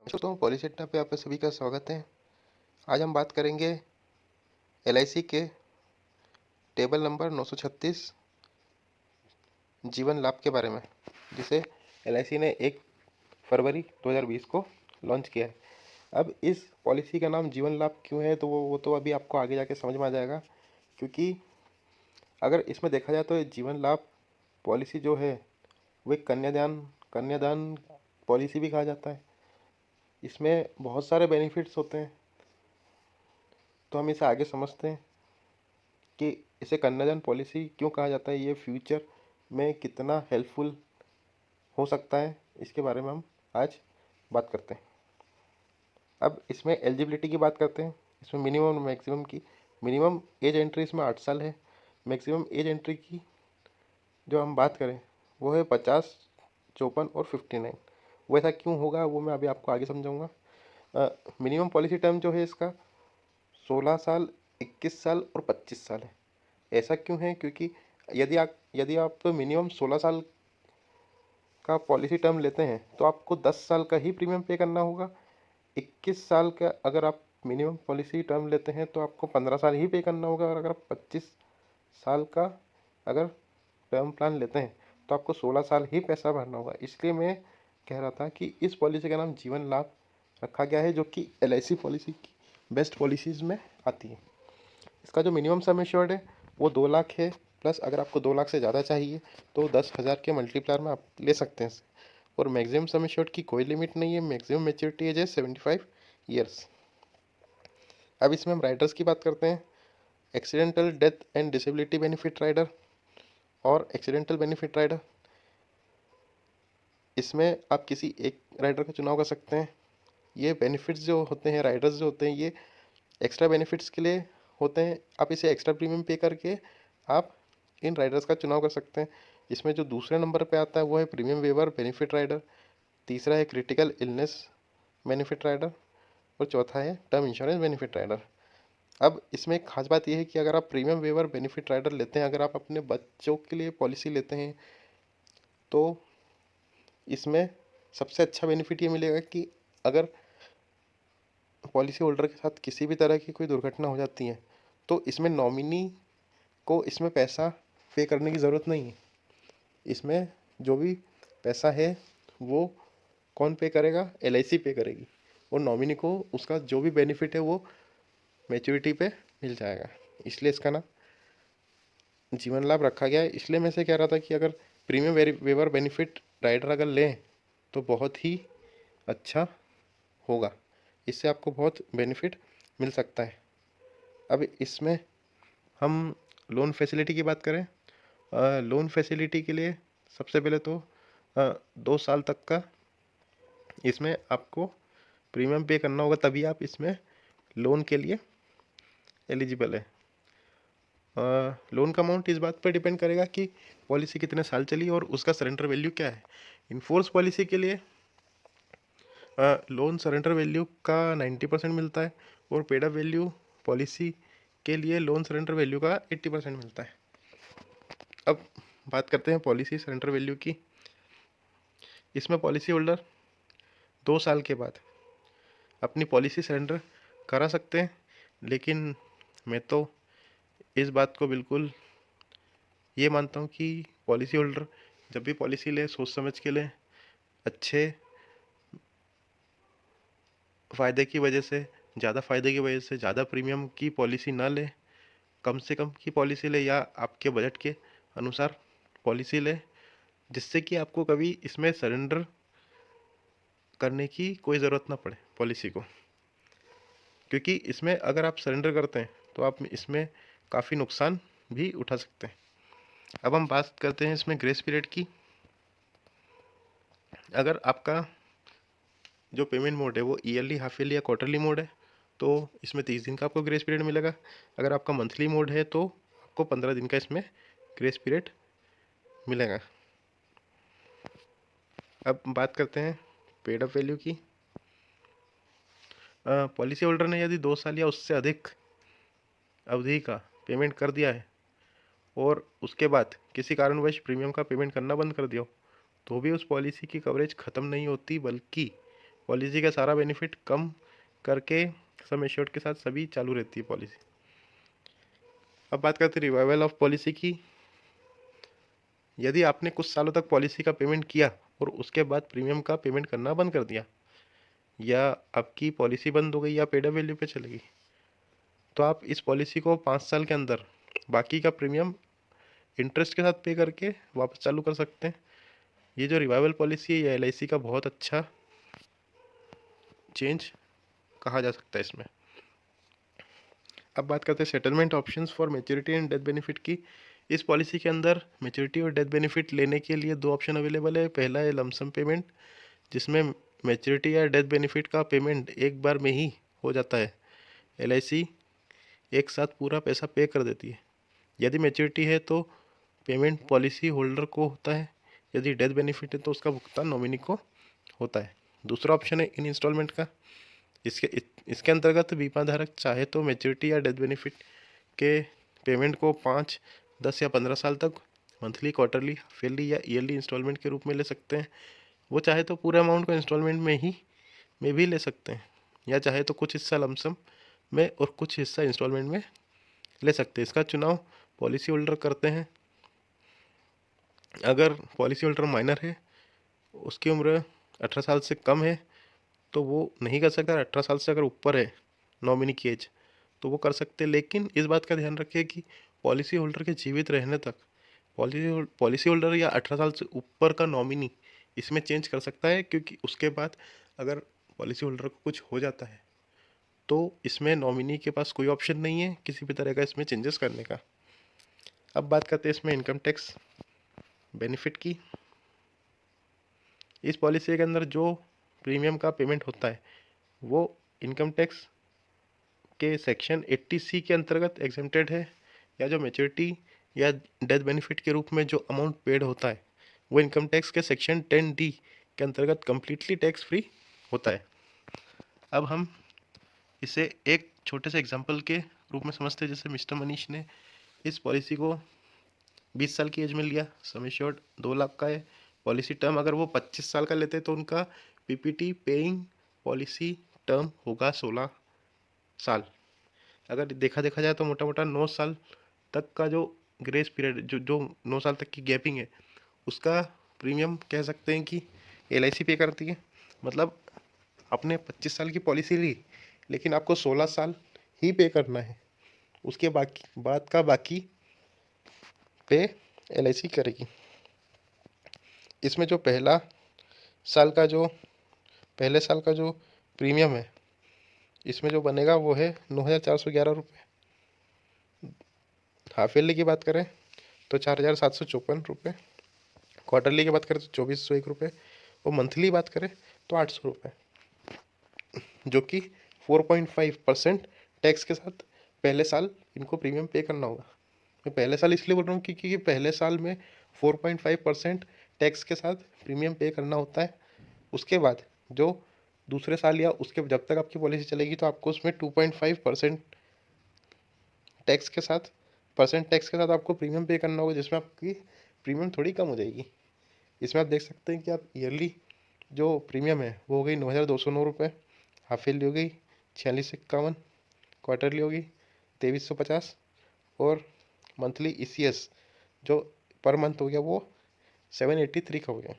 दोस्तों पॉलिसी अड्डा पे आप सभी का स्वागत है। आज हम बात करेंगे एलआईसी के टेबल नंबर 936 जीवन लाभ के बारे में, जिसे एलआईसी ने 1 फरवरी 2020 को लॉन्च किया है। अब इस पॉलिसी का नाम जीवन लाभ क्यों है, तो वो तो अभी आपको आगे जाके समझ में आ जाएगा। क्योंकि अगर इसमें देखा जाए तो जीवन लाभ पॉलिसी जो है वो एक कन्यादान पॉलिसी भी कहा जाता है। इसमें बहुत सारे बेनिफिट्स होते हैं, तो हम इसे आगे समझते हैं कि इसे कन्यादान पॉलिसी क्यों कहा जाता है, ये फ्यूचर में कितना हेल्पफुल हो सकता है, इसके बारे में हम आज बात करते हैं। अब इसमें एलिजिबिलिटी की बात करते हैं। इसमें मिनिमम और मैक्सिमम की। मिनिमम एज एंट्री इसमें 8 साल है। मैक्सिमम एज एंट्री की जो हम बात करें वो है 50, 54 और 59। वो ऐसा क्यों होगा वो मैं अभी आपको आगे समझाऊंगा। मिनिमम पॉलिसी टर्म जो है इसका 16 साल, 21 साल और 25 साल है। ऐसा क्यों है? क्योंकि यदि आप मिनिमम 16 साल का पॉलिसी टर्म लेते हैं तो आपको 10 साल का ही प्रीमियम पे करना होगा। 21 साल का अगर आप मिनिमम पॉलिसी टर्म लेते हैं तो आपको 15 साल ही पे करना होगा, और अगर आप 25 साल का अगर टर्म प्लान लेते हैं तो आपको 16 साल ही पैसा भरना होगा। इसलिए मैं कह रहा था कि इस पॉलिसी का नाम जीवन लाभ रखा गया है, जो कि एलआईसी पॉलिसी की बेस्ट पॉलिसीज़ में आती है। इसका जो मिनिमम सम एश्योर्ड है वो 2 लाख है। प्लस अगर आपको 2 लाख से ज़्यादा चाहिए तो 10,000 के मल्टीप्लायर में आप ले सकते हैं इसे। और मैक्सिमम सम एश्योर्ड की कोई लिमिट नहीं है। मैक्सिमम मेच्योरिटी एज है 75 ईयर्स। अब इसमें हम राइडर्स की बात करते हैं। Accidental death and disability benefit rider और एक्सीडेंटल बेनिफिट राइडर, इसमें आप किसी एक राइडर का चुनाव कर सकते हैं। ये बेनिफिट्स जो होते हैं, राइडर्स जो होते हैं, ये एक्स्ट्रा बेनिफिट्स के लिए होते हैं। आप इसे एक्स्ट्रा प्रीमियम पे करके आप इन राइडर्स का चुनाव कर सकते हैं। इसमें जो दूसरे नंबर पे आता है वो है प्रीमियम वेवर बेनिफिट राइडर, तीसरा है क्रिटिकल इलनेस बेनिफिट राइडर और चौथा है टर्म इंश्योरेंस बेनिफिट राइडर। अब इसमें एक खास बात यह है कि अगर आप प्रीमियम वेवर बेनिफिट राइडर लेते हैं, अगर आप अपने बच्चों के लिए पॉलिसी लेते हैं, तो इसमें सबसे अच्छा बेनिफिट ये मिलेगा कि अगर पॉलिसी होल्डर के साथ किसी भी तरह की कोई दुर्घटना हो जाती है तो इसमें नॉमिनी को इसमें पैसा पे करने की ज़रूरत नहीं है। इसमें जो भी पैसा है वो कौन पे करेगा? एलआईसी पे करेगी, और नॉमिनी को उसका जो भी बेनिफिट है वो मैच्योरिटी पे मिल जाएगा। इसलिए इसका नाम जीवन लाभ रखा गया है। इसलिए मैं से कह रहा था कि अगर प्रीमियम वेवर बेनिफिट राइडर अगर लें तो बहुत ही अच्छा होगा। इससे आपको बहुत बेनिफिट मिल सकता है। अब इसमें हम लोन फैसिलिटी की बात करें। लोन फैसिलिटी के लिए सबसे पहले तो 2 साल तक का इसमें आपको प्रीमियम पे करना होगा, तभी आप इसमें लोन के लिए एलिजिबल है। लोन का अमाउंट इस बात पर डिपेंड करेगा कि पॉलिसी कितने साल चली और उसका सरेंडर वैल्यू क्या है। इनफोर्स पॉलिसी के लिए लोन सरेंडर वैल्यू का 90% मिलता है, और पेड अप वैल्यू पॉलिसी के लिए लोन सरेंडर वैल्यू का 80% मिलता है। अब बात करते हैं पॉलिसी सरेंडर वैल्यू की। इसमें पॉलिसी होल्डर 2 साल के बाद अपनी पॉलिसी सरेंडर करा सकते हैं, लेकिन मैं तो इस बात को बिल्कुल ये मानता हूँ कि पॉलिसी होल्डर जब भी पॉलिसी ले सोच समझ के ले, अच्छे फ़ायदे की वजह से, ज़्यादा फ़ायदे की वजह से ज़्यादा प्रीमियम की पॉलिसी ना ले, कम से कम की पॉलिसी ले, या आपके बजट के अनुसार पॉलिसी ले, जिससे कि आपको कभी इसमें सरेंडर करने की कोई ज़रूरत ना पड़े पॉलिसी को। क्योंकि इसमें अगर आप सरेंडर करते हैं तो आप इसमें काफ़ी नुकसान भी उठा सकते हैं। अब हम बात करते हैं इसमें ग्रेस पीरियड की। अगर आपका जो पेमेंट मोड है वो ईयरली, हाफ ईयरली या क्वार्टरली मोड है तो इसमें 30 दिन का आपको ग्रेस पीरियड मिलेगा। अगर आपका मंथली मोड है तो आपको 15 दिन का इसमें ग्रेस पीरियड मिलेगा। अब बात करते हैं पेड अप वैल्यू की। पॉलिसी होल्डर ने यदि 2 साल या उससे अधिक अवधि का पेमेंट कर दिया है और उसके बाद किसी कारणवश प्रीमियम का पेमेंट करना बंद कर दिया हो, तो भी उस पॉलिसी की कवरेज ख़त्म नहीं होती, बल्कि पॉलिसी का सारा बेनिफिट कम करके सम एश्योर्ड के साथ सभी चालू रहती है पॉलिसी। अब बात करते हैं रिवाइवल ऑफ पॉलिसी की। यदि आपने कुछ सालों तक पॉलिसी का पेमेंट किया और उसके बाद प्रीमियम का पेमेंट करना बंद कर दिया, या आपकी पॉलिसी बंद हो गई या पेड अप वैल्यू पे चली गई, तो आप इस पॉलिसी को 5 साल के अंदर बाकी का प्रीमियम इंटरेस्ट के साथ पे करके वापस चालू कर सकते हैं। ये जो रिवाइवल पॉलिसी है, ये LIC का बहुत अच्छा चेंज कहा जा सकता है इसमें। अब बात करते हैं settlement options for maturity and death benefit की। इस पॉलिसी के अंदर मैच्योरिटी और डेथ बेनिफिट लेने के लिए 2 ऑप्शन अवेलेबल है। पहला है लमसम पेमेंट, जिसमें मैच्योरिटी या डेथ बेनिफिट का पेमेंट एक बार में ही हो जाता है। LIC एक साथ पूरा पैसा पे कर देती है। यदि मैच्योरिटी है तो पेमेंट पॉलिसी होल्डर को होता है, यदि डेथ बेनिफिट है तो उसका भुगतान नॉमिनी को होता है। दूसरा ऑप्शन है इन इंस्टॉलमेंट का। इसके अंतर्गत बीमा धारक चाहे तो मैच्योरिटी या डेथ बेनिफिट के पेमेंट को 5, 10 या 15 साल तक मंथली, क्वार्टरली, हाफ ईयरली या ईयरली इंस्टॉलमेंट के रूप में ले सकते हैं। वो चाहे तो पूरे अमाउंट को इंस्टॉलमेंट में भी ले सकते हैं, या चाहे तो कुछ हिस्सा लमसम में और कुछ हिस्सा इंस्टॉलमेंट में ले सकते हैं। इसका चुनाव पॉलिसी होल्डर करते हैं। अगर पॉलिसी होल्डर माइनर है, उसकी उम्र 18 साल से कम है, तो वो नहीं कर सकता। 18 साल से अगर ऊपर है नॉमिनी की एज, तो वो कर सकते हैं। लेकिन इस बात का ध्यान रखिए कि पॉलिसी होल्डर के जीवित रहने तक पॉलिसी होल्डर या 18 साल से ऊपर का नॉमिनी इसमें चेंज कर सकता है, क्योंकि उसके बाद अगर पॉलिसी होल्डर को कुछ हो जाता है तो इसमें नॉमिनी के पास कोई ऑप्शन नहीं है किसी भी तरह का इसमें चेंजेस करने का। अब बात करते हैं इसमें इनकम टैक्स बेनिफिट की। इस पॉलिसी के अंदर जो प्रीमियम का पेमेंट होता है वो इनकम टैक्स के सेक्शन 80C के अंतर्गत एग्जेम्प्टेड है, या जो मैच्योरिटी या डेथ बेनिफिट के रूप में जो अमाउंट पेड होता है वो इनकम टैक्स के सेक्शन 10D के अंतर्गत कम्प्लीटली टैक्स फ्री होता है। अब हम इसे एक छोटे से एग्जाम्पल के रूप में समझते हैं। जैसे मिस्टर मनीष ने इस पॉलिसी को 20 साल की एज में लिया, सम एश्योर्ड 2 लाख का है। पॉलिसी टर्म अगर वो 25 साल का लेते तो उनका PPT पेइंग पॉलिसी टर्म होगा 16 साल। अगर देखा जाए तो मोटा मोटा 9 साल तक का जो ग्रेस पीरियड, जो 9 साल तक की गैपिंग है, उसका प्रीमियम कह सकते हैं कि LIC पे करती है। मतलब आपने 25 साल की पॉलिसी ली, लेकिन आपको 16 साल ही पे करना है, उसके बाद का बाकी पे LIC करेगी। इसमें जो पहले साल का जो प्रीमियम है, इसमें जो बनेगा वो है 9,411 रुपये। हाफ ईयरली की बात करें तो 4,754 रुपये, क्वार्टरली की बात करें तो 2,401 रुपये, और मंथली बात करें तो 800 रुपये, जो कि 4.5% टैक्स के साथ पहले साल इनको प्रीमियम पे करना होगा। मैं पहले साल इसलिए बोल रहा हूँ क्योंकि पहले साल में 4.5% टैक्स के साथ प्रीमियम पे करना होता है। उसके बाद जो दूसरे साल या उसके जब तक आपकी पॉलिसी चलेगी तो आपको उसमें 2.5% टैक्स के साथ आपको प्रीमियम पे करना होगा, जिसमें आपकी प्रीमियम थोड़ी कम हो जाएगी। इसमें आप देख सकते हैं कि आप ईयरली जो प्रीमियम है वो हो गई 9,209 रुपये, हाफ ईयरली हो गई 4651, क्वार्टरली होगी 2,350, और मंथली ECS जो पर मंथ हो गया वो 783 का हो गया,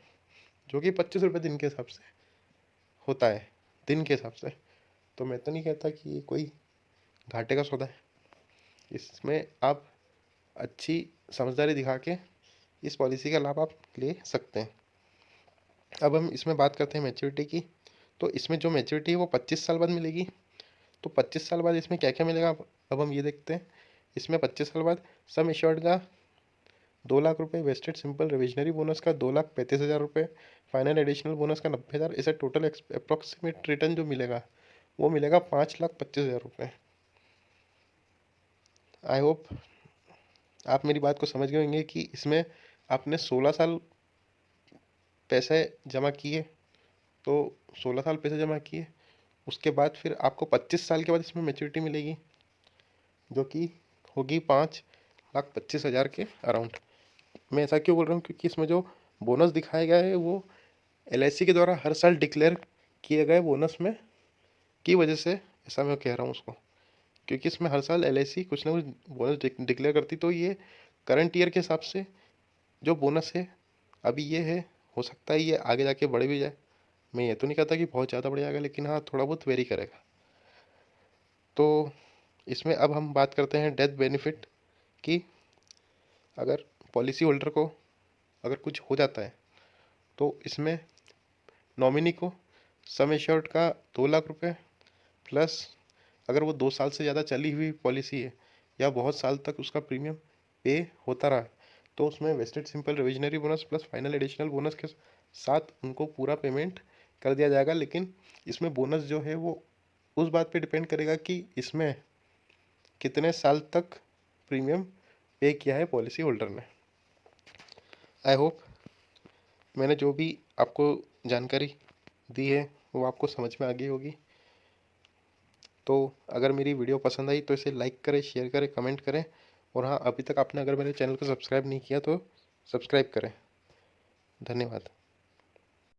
जो कि 25 रुपये दिन के हिसाब से होता है, दिन के हिसाब से। तो मैं तो नहीं कहता कि ये कोई घाटे का सौदा है। इसमें आप अच्छी समझदारी दिखा के इस पॉलिसी का लाभ आप ले सकते हैं। अब हम इसमें बात करते हैं मैच्योरिटी की। तो इसमें जो मैच्योरिटी है वो 25 साल बाद मिलेगी। तो 25 साल बाद इसमें क्या क्या मिलेगा, अब हम ये देखते हैं। इसमें 25 साल बाद सम एश्योर्ड का 2 लाख रुपये, वेस्टेड सिंपल रिविजनरी बोनस का 2,35,000 रुपये, फाइनल एडिशनल बोनस का 90,000, ऐसे टोटल अप्रॉक्सीमेट रिटर्न जो मिलेगा वो मिलेगा 5,25,000 रुपये। आई होप आप मेरी बात को समझ गए होंगे कि इसमें आपने 16 साल पैसे जमा किए, तो 16 साल पैसे जमा किए, उसके बाद फिर आपको 25 साल के बाद इसमें मैच्योरिटी मिलेगी, जो कि होगी 5,25,000 के अराउंड। मैं ऐसा क्यों बोल रहा हूँ, क्योंकि इसमें जो बोनस दिखाया गया है वो LIC के द्वारा हर साल डिक्लेयर किए गए बोनस में की वजह से ऐसा मैं कह रहा हूँ उसको, क्योंकि इसमें हर साल एलआईसी कुछ ना कुछ बोनस डिक्लेयर करती। तो ये करंट ईयर के हिसाब से जो बोनस है अभी ये है, हो सकता है ये आगे जाके बढ़ भी जाए। मैं ये तो नहीं कहता कि बहुत ज़्यादा बढ़ जाएगा, लेकिन हाँ थोड़ा बहुत वेरी करेगा। तो इसमें अब हम बात करते हैं डेथ बेनिफिट की। अगर पॉलिसी होल्डर को अगर कुछ हो जाता है तो इसमें नॉमिनी को सम एश्योर्ड का 2 लाख रुपए प्लस अगर वो 2 साल से ज़्यादा चली हुई पॉलिसी है या बहुत साल तक उसका प्रीमियम पे होता रहा है तो उसमें wasted simple revisionary bonus plus final additional bonus के साथ उनको पूरा पेमेंट कर दिया जाएगा। लेकिन इसमें बोनस जो है वो उस बात पे डिपेंड करेगा कि इसमें कितने साल तक प्रीमियम पे किया है पॉलिसी होल्डर ने। आई होप मैंने जो भी आपको जानकारी दी है वो आपको समझ में आ गई होगी। तो अगर मेरी वीडियो पसंद आई तो इसे लाइक करें, शेयर करें, कमेंट करें। और हाँ, अभी तक आपने अगर मेरे चैनल को सब्सक्राइब नहीं किया तो सब्सक्राइब करें। धन्यवाद।